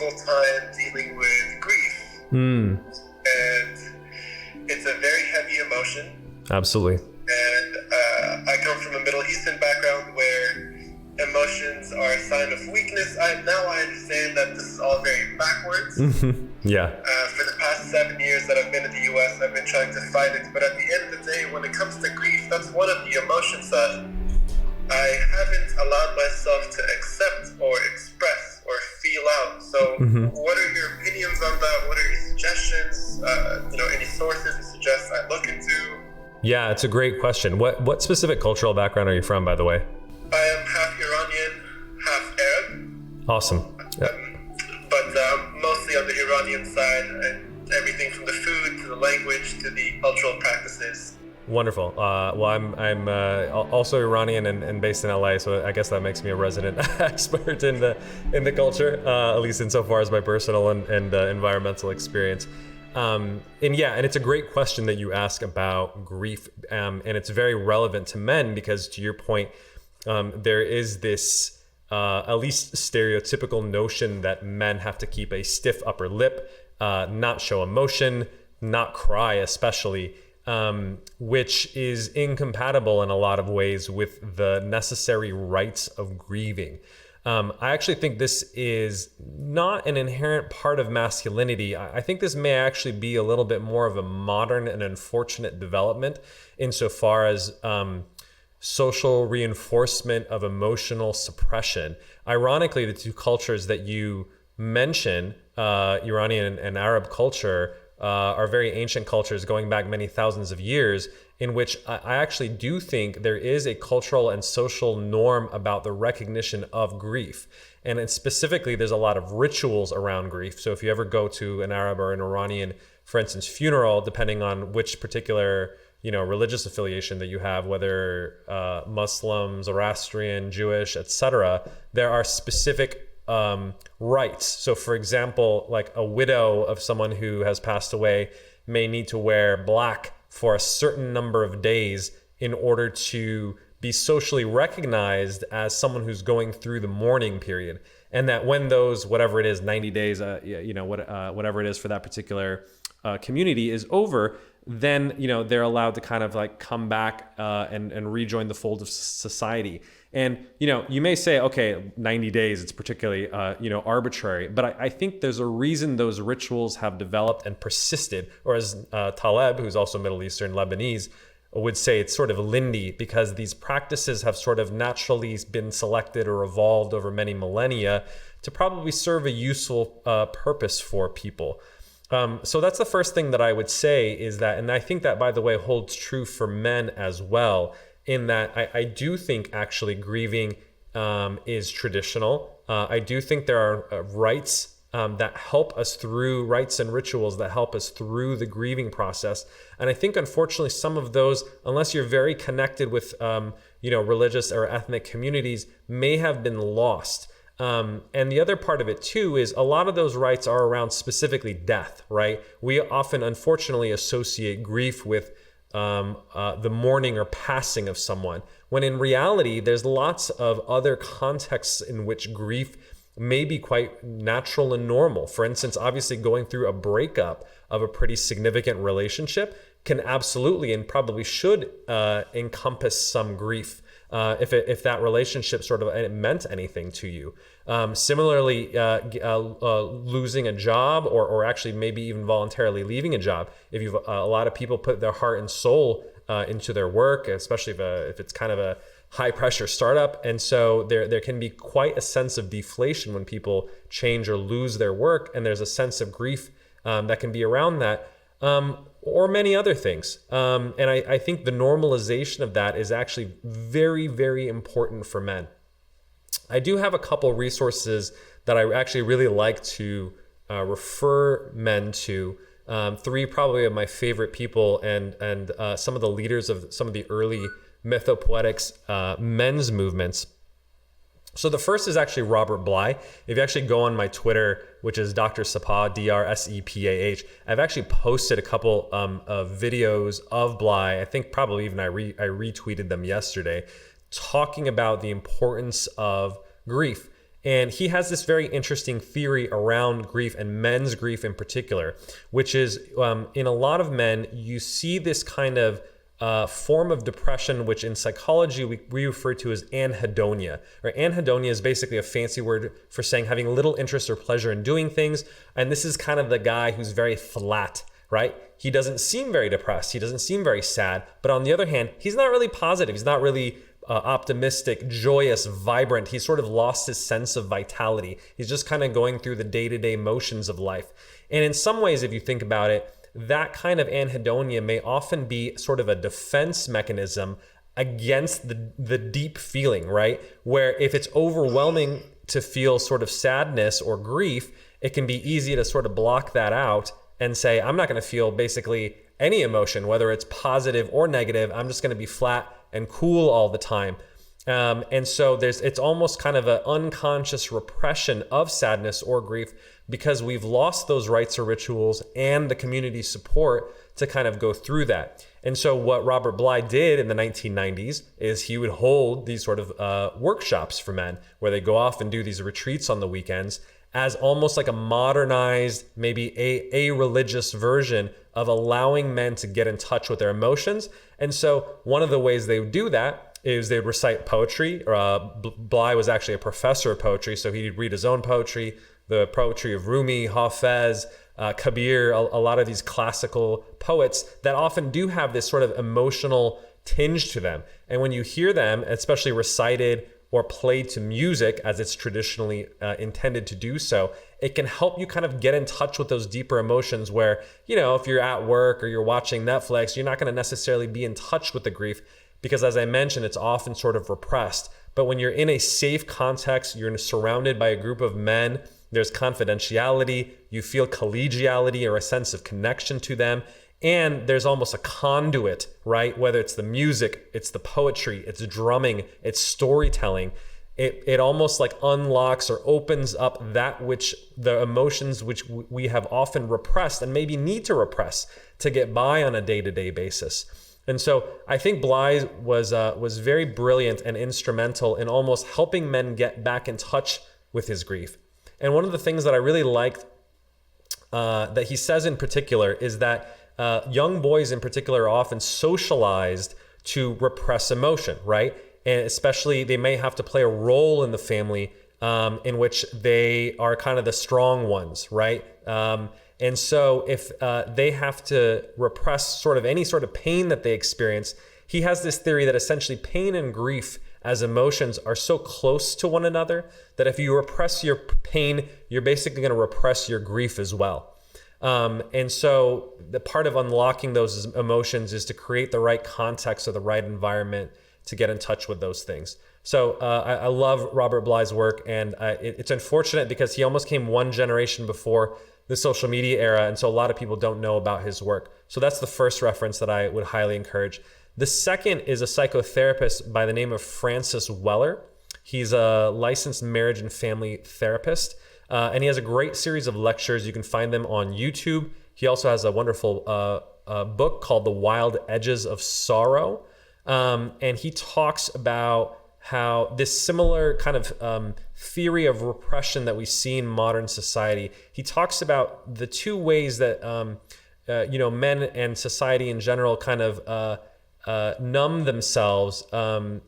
difficult time dealing with grief. And it's a very heavy emotion. Absolutely. And I come from a Middle Eastern background where emotions are a sign of weakness. Now I understand that this is all very backwards. Yeah. For the past 7 years that I've been in the US, I've been trying to fight it. But at the end of the day, when it comes to grief, that's one of the emotions that I haven't allowed myself to accept or express or feel out. So what are your opinions on that? What are your suggestions? Any sources you suggest I look into? Yeah, it's a great question. What specific cultural background are you from, by the way? I am half Iranian, half Arab. Awesome. Yeah. But mostly on the Iranian side, and everything from the food to the language to the cultural practices. Wonderful. Well, I'm also Iranian and based in LA, so I guess that makes me a resident expert in the culture, at least insofar as my personal and environmental experience. And it's a great question that you ask about grief, and it's very relevant to men because, to your point, there is this at least stereotypical notion that men have to keep a stiff upper lip, not show emotion, not cry especially, which is incompatible in a lot of ways with the necessary rites of grieving. I actually think this is not an inherent part of masculinity. I think this may actually be a little bit more of a modern and unfortunate development insofar as social reinforcement of emotional suppression. Ironically, the two cultures that you mention, Iranian and Arab culture, are very ancient cultures going back many thousands of years, in which I actually do think there is a cultural and social norm about the recognition of grief. And specifically, there's a lot of rituals around grief. So if you ever go to an Arab or an Iranian, for instance, funeral, depending on which particular religious affiliation that you have, whether Muslim, Zoroastrian, Jewish, etc., there are specific rites. So for example, like a widow of someone who has passed away may need to wear black for a certain number of days in order to be socially recognized as someone who's going through the mourning period. And that when those, whatever it is, 90 days, whatever it is for that particular community is over, then they're allowed to kind of like come back and rejoin the fold of society. And you may say, okay, 90 days, it's particularly arbitrary, but I think there's a reason those rituals have developed and persisted. Or as Taleb, who's also Middle Eastern Lebanese, would say, it's sort of lindy, because these practices have sort of naturally been selected or evolved over many millennia to probably serve a useful purpose for people. So that's the first thing that I would say is that, and I think that, by the way, holds true for men as well, in that I do think actually grieving is traditional. I do think there are rites that help us through, rites and rituals that help us through the grieving process. And I think, unfortunately, some of those, unless you're very connected with, religious or ethnic communities, may have been lost. And the other part of it too is a lot of those rites are around specifically death, right? We often, unfortunately, associate grief with the mourning or passing of someone, when in reality, there's lots of other contexts in which grief may be quite natural and normal. For instance, obviously going through a breakup of a pretty significant relationship can absolutely and probably should encompass some grief. If that relationship sort of meant anything to you. Similarly, losing a job or actually maybe even voluntarily leaving a job. If you've a lot of people put their heart and soul into their work, especially if it's kind of a high pressure startup. And so there can be quite a sense of deflation when people change or lose their work. And there's a sense of grief that can be around that. Or many other things. And I think the normalization of that is actually very, very important for men. I do have a couple resources that I actually really like to refer men to. Three probably of my favorite people and some of the leaders of some of the early mythopoetics men's movements. So the first is actually Robert Bly. If you actually go on my Twitter, which is Dr. Sepah, Drsepah, I've actually posted a couple of videos of Bly. I think probably even I retweeted them yesterday, talking about the importance of grief. And he has this very interesting theory around grief and men's grief in particular, which is in a lot of men, you see this kind of form of depression, which in psychology we refer to as anhedonia. Or anhedonia is basically a fancy word for saying having little interest or pleasure in doing things. And this is kind of the guy who's very flat, right? He doesn't seem very depressed. He doesn't seem very sad. But on the other hand, he's not really positive. He's not really optimistic, joyous, vibrant. He's sort of lost his sense of vitality. He's just kind of going through the day-to-day motions of life. And in some ways, if you think about it, that kind of anhedonia may often be sort of a defense mechanism against the deep feeling, right? Where if it's overwhelming to feel sort of sadness or grief, it can be easy to sort of block that out and say, I'm not going to feel basically any emotion, whether it's positive or negative. I'm just going to be flat and cool all the time. And so it's almost kind of an unconscious repression of sadness or grief because we've lost those rites or rituals and the community support to kind of go through that. And so what Robert Bly did in the 1990s is he would hold these sort of workshops for men where they go off and do these retreats on the weekends as almost like a modernized, maybe a religious version of allowing men to get in touch with their emotions. And so one of the ways they would do that is they'd recite poetry. Bly was actually a professor of poetry, so he'd read his own poetry, the poetry of Rumi, Hafez, Kabir, a lot of these classical poets that often do have this sort of emotional tinge to them. And when you hear them, especially recited or played to music as it's traditionally intended to do so, it can help you kind of get in touch with those deeper emotions where, you know, if you're at work or you're watching Netflix, you're not going to necessarily be in touch with the grief because, as I mentioned, it's often sort of repressed. But when you're in a safe context, you're surrounded by a group of men, there's confidentiality, you feel collegiality or a sense of connection to them, and there's almost a conduit, right? Whether it's the music, it's the poetry, it's drumming, it's storytelling. It almost like unlocks or opens up that which the emotions which we have often repressed and maybe need to repress to get by on a day-to-day basis. And so I think Bly was very brilliant and instrumental in almost helping men get back in touch with his grief. And one of the things that I really liked that he says in particular is that young boys in particular are often socialized to repress emotion, right? And especially they may have to play a role in the family in which they are kind of the strong ones, right? And so if they have to repress sort of any sort of pain that they experience, he has this theory that essentially pain and grief as emotions are so close to one another that if you repress your pain, you're basically going to repress your grief as well. And so the part of unlocking those emotions is to create the right context or the right environment to get in touch with those things. So I love Robert Bly's work, and it's unfortunate because he almost came one generation before the social media era, and so a lot of people don't know about his work. So that's the first reference that I would highly encourage. The second is a psychotherapist by the name of Francis Weller. He's a licensed marriage and family therapist. And he has a great series of lectures. You can find them on YouTube. He also has a wonderful book called The Wild Edges of Sorrow. And he talks about how this similar kind of theory of repression that we see in modern society, he talks about the two ways that men and society in general kind of numb themselves. One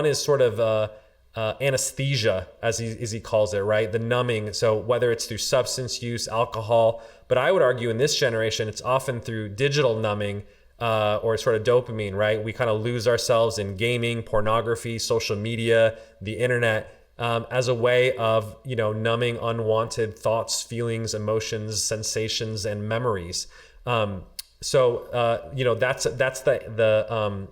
is sort of anesthesia, as he calls it, right? The numbing. So whether it's through substance use, alcohol, but I would argue in this generation, it's often through digital numbing or sort of dopamine, right? We kind of lose ourselves in gaming, pornography, social media, the internet, as a way of, numbing unwanted thoughts, feelings, emotions, sensations, and memories. So that's the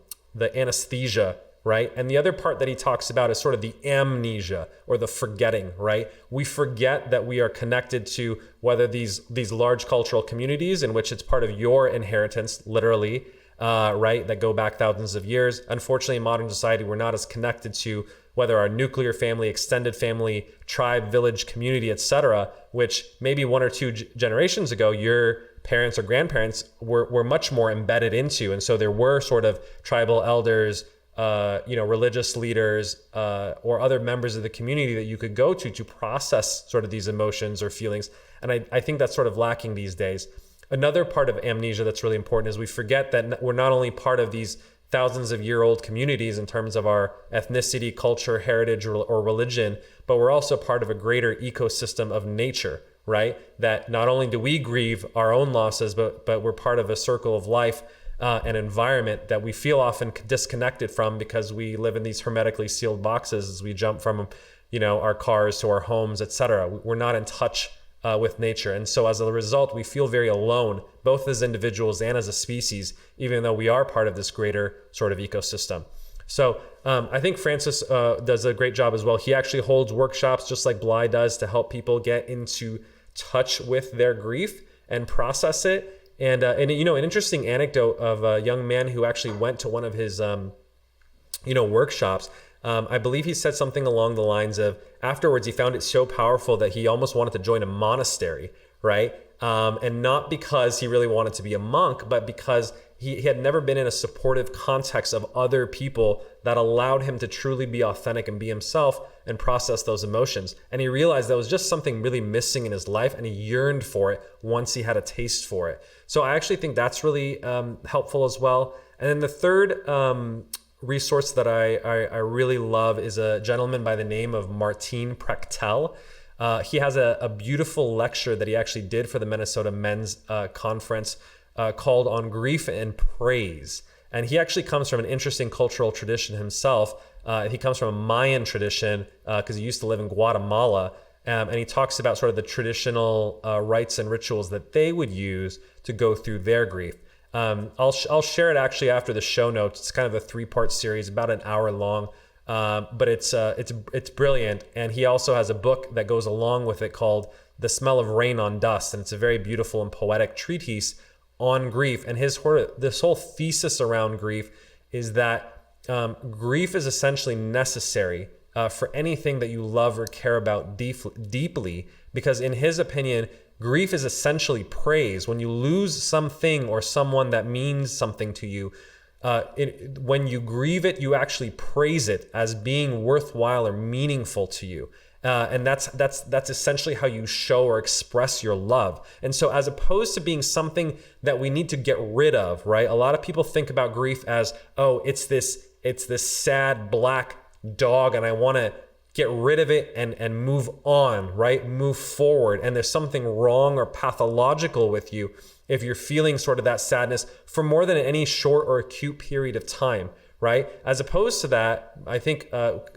anesthesia, right? And the other part that he talks about is sort of the amnesia or the forgetting, right? We forget that we are connected to whether these large cultural communities in which it's part of your inheritance, literally, right? That go back thousands of years. Unfortunately, in modern society, we're not as connected to whether our nuclear family, extended family, tribe, village, community, etc., which maybe one or two generations ago, your parents or grandparents were much more embedded into. And so there were sort of tribal elders, religious leaders or other members of the community that you could go to process sort of these emotions or feelings. And I think that's sort of lacking these days. Another part of amnesia that's really important is we forget that we're not only part of these thousands of year old communities in terms of our ethnicity, culture, heritage, or religion, but we're also part of a greater ecosystem of nature, right? That not only do we grieve our own losses, but we're part of a circle of life, an environment that we feel often disconnected from because we live in these hermetically sealed boxes as we jump from, our cars to our homes, etc. We're not in touch with nature. And so as a result, we feel very alone, both as individuals and as a species, even though we are part of this greater sort of ecosystem. So I think Francis does a great job as well. He actually holds workshops just like Bly does to help people get into touch with their grief and process it. And an interesting anecdote of a young man who actually went to one of his, workshops. I believe he said something along the lines of, afterwards, he found it so powerful that he almost wanted to join a monastery, right? And not because he really wanted to be a monk, but because he had never been in a supportive context of other people that allowed him to truly be authentic and be himself and process those emotions. And he realized that was just something really missing in his life, and he yearned for it once he had a taste for it. So I actually think that's really helpful as well. And then the third resource that I really love is a gentleman by the name of Martine Prachtel. He has a beautiful lecture that he actually did for the Minnesota Men's Conference called On Grief and Praise. And he actually comes from an interesting cultural tradition himself. He comes from a Mayan tradition because he used to live in Guatemala. And he talks about sort of the traditional rites and rituals that they would use to go through their grief. I'll share it actually after the show notes. It's kind of a 3-part series, about an hour long, but it's brilliant. And he also has a book that goes along with it called The Smell of Rain on Dust, and it's a very beautiful and poetic treatise on grief. And this whole thesis around grief is that grief is essentially necessary for anything that you love or care about deeply, because in his opinion, grief is essentially praise. When you lose something or someone that means something to you, when you grieve it, you actually praise it as being worthwhile or meaningful to you. And that's essentially how you show or express your love. And so as opposed to being something that we need to get rid of, right? A lot of people think about grief as, oh, it's this sad black dog and I want to get rid of it and move on, right? Move forward. And there's something wrong or pathological with you if you're feeling sort of that sadness for more than any short or acute period of time, right? As opposed to that, I think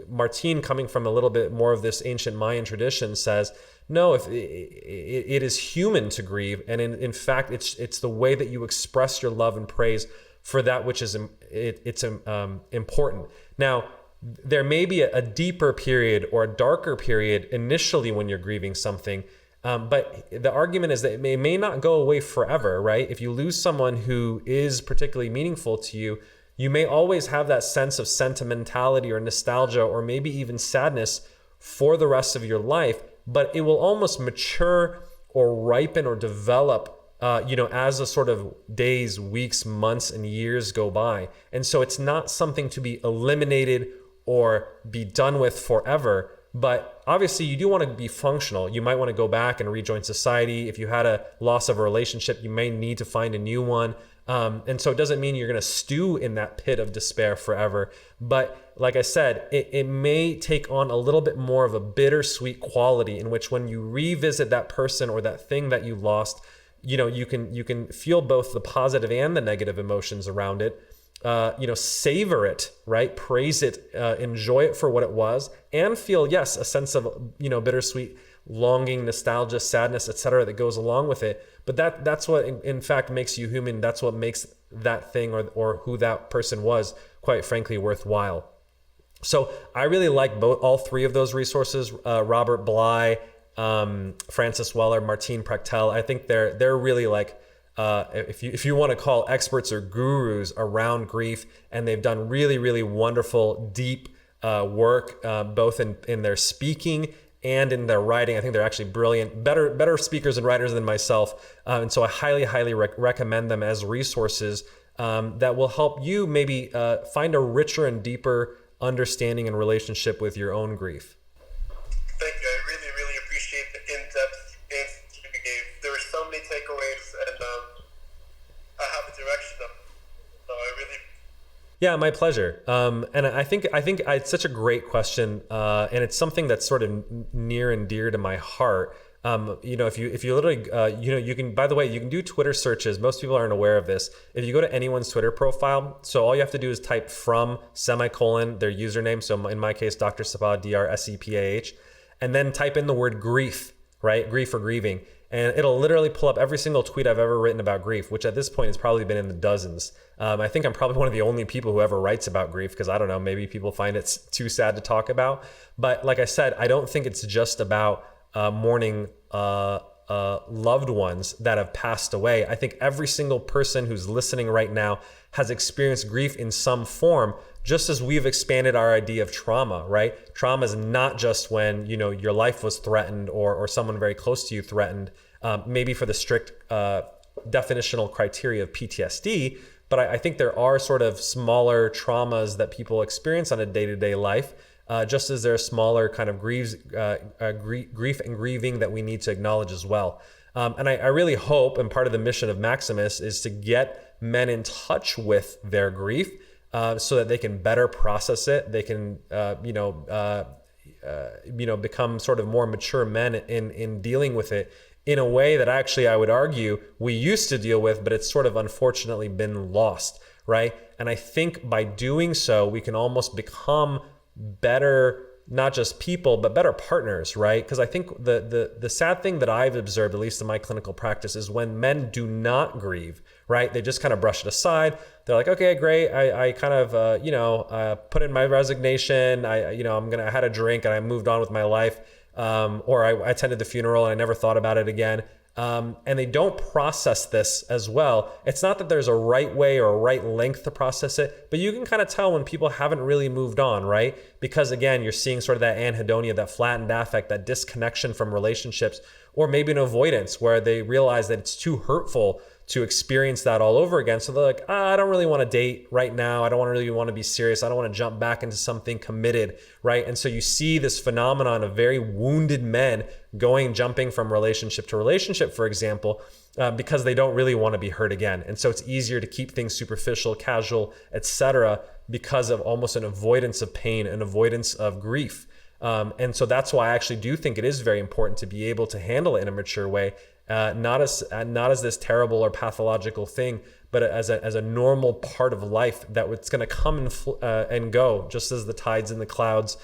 Martine, coming from a little bit more of this ancient Mayan tradition, says, no, if it is human to grieve. And in fact, it's the way that you express your love and praise for that which is important. Now, there may be a deeper period or a darker period initially when you're grieving something, but the argument is that it may not go away forever, right? If you lose someone who is particularly meaningful to you, you may always have that sense of sentimentality or nostalgia or maybe even sadness for the rest of your life, but it will almost mature or ripen or develop as the sort of days, weeks, months, and years go by. And so it's not something to be eliminated or be done with forever. But obviously you do want to be functional. You might want to go back and rejoin society. If you had a loss of a relationship, you may need to find a new one. And so it doesn't mean you're going to stew in that pit of despair forever. But like I said, it may take on a little bit more of a bittersweet quality in which when you revisit that person or that thing that you lost, you can feel both the positive and the negative emotions around it. Savor it, right? Praise it, enjoy it for what it was, and feel, yes, a sense of, bittersweet longing, nostalgia, sadness, etc. that goes along with it. But that's what in fact makes you human. That's what makes that thing or who that person was, quite frankly, worthwhile. So I really like all three of those resources, Robert Bly, Francis Weller, Martine Prachtel. I think they're really like, if you want to call experts or gurus around grief, and they've done really, really wonderful, deep work, both in their speaking and in their writing. I think they're actually brilliant, better speakers and writers than myself. And so I highly, highly recommend them as resources that will help you maybe find a richer and deeper understanding and relationship with your own grief. Thank you. I really, really appreciate the in-depth answers you gave. There were so many takeaways, and I have a direction of them. So I really... Yeah, my pleasure. And I think it's such a great question, and it's something that's sort of near and dear to my heart. If you literally, you can, by the way, you can do Twitter searches. Most people aren't aware of this. If you go to anyone's Twitter profile, so all you have to do is type from semicolon their username. So in my case, Dr. Sepah, DrSepah, and then type in the word grief, right? Grief or grieving. And it'll literally pull up every single tweet I've ever written about grief, which at this point has probably been in the dozens. I think I'm probably one of the only people who ever writes about grief, because I don't know, maybe people find it too sad to talk about. But like I said, I don't think it's just about mourning loved ones that have passed away. I think every single person who's listening right now has experienced grief in some form, just as we've expanded our idea of trauma, right? Trauma is not just when, your life was threatened or someone very close to you threatened, maybe for the strict definitional criteria of PTSD, but I think there are sort of smaller traumas that people experience on a day-to-day life, just as there are smaller kind of grief and grieving that we need to acknowledge as well. And I really hope, and part of the mission of Maximus is to get men in touch with their grief, so that they can better process it. They can, become sort of more mature men in dealing with it in a way that actually I would argue we used to deal with, but it's sort of unfortunately been lost, right? And I think by doing so, we can almost become better, not just people, but better partners, right? Because I think the sad thing that I've observed, at least in my clinical practice, is when men do not grieve, right? They just kind of brush it aside. They're like, okay, great. I kind of, put in my resignation. I had a drink and I moved on with my life. Or I attended the funeral and I never thought about it again. And they don't process this as well. It's not that there's a right way or a right length to process it, but you can kind of tell when people haven't really moved on, right? Because again, you're seeing sort of that anhedonia, that flattened affect, that disconnection from relationships, or maybe an avoidance where they realize that it's too hurtful to experience that all over again. So they're like, I don't really want to date right now. I don't really want to be serious. I don't want to jump back into something committed, right? And so you see this phenomenon of very wounded men jumping from relationship to relationship, for example, because they don't really want to be hurt again. And so it's easier to keep things superficial, casual, etc., because of almost an avoidance of pain, an avoidance of grief. And so that's why I actually do think it is very important to be able to handle it in a mature way, not as this terrible or pathological thing, but as a normal part of life that it's going to come and go, just as the tides and the clouds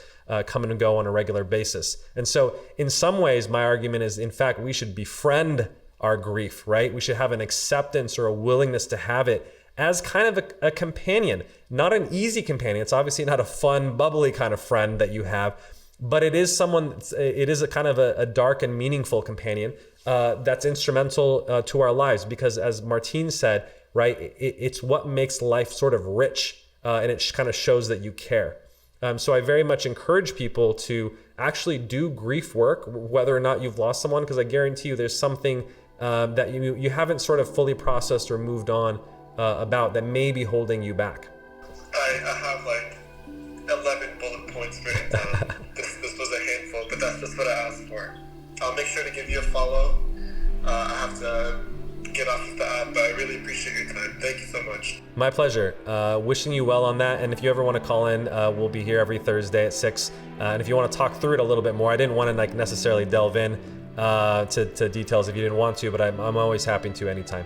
come and go on a regular basis. And so in some ways, my argument is, in fact, we should befriend our grief, right? We should have an acceptance or a willingness to have it as kind of a companion, not an easy companion. It's obviously not a fun, bubbly kind of friend that you have, but it is a kind of a dark and meaningful companion that's instrumental to our lives, because as Martine said, right, it's what makes life sort of rich, and it kind of shows that you care. So I very much encourage people to actually do grief work, whether or not you've lost someone, because I guarantee you there's something that you haven't sort of fully processed or moved on about that may be holding you back. I have like 11 bullet points written down. This was a handful, but that's just what I asked for. I'll make sure to give you a follow. I have to get off the app, but I really appreciate your time. Thank you so much. My pleasure. Wishing you well on that. And if you ever want to call in, we'll be here every Thursday at 6. And if you want to talk through it a little bit more, I didn't want to necessarily delve in to details if you didn't want to, but I'm always happy to anytime.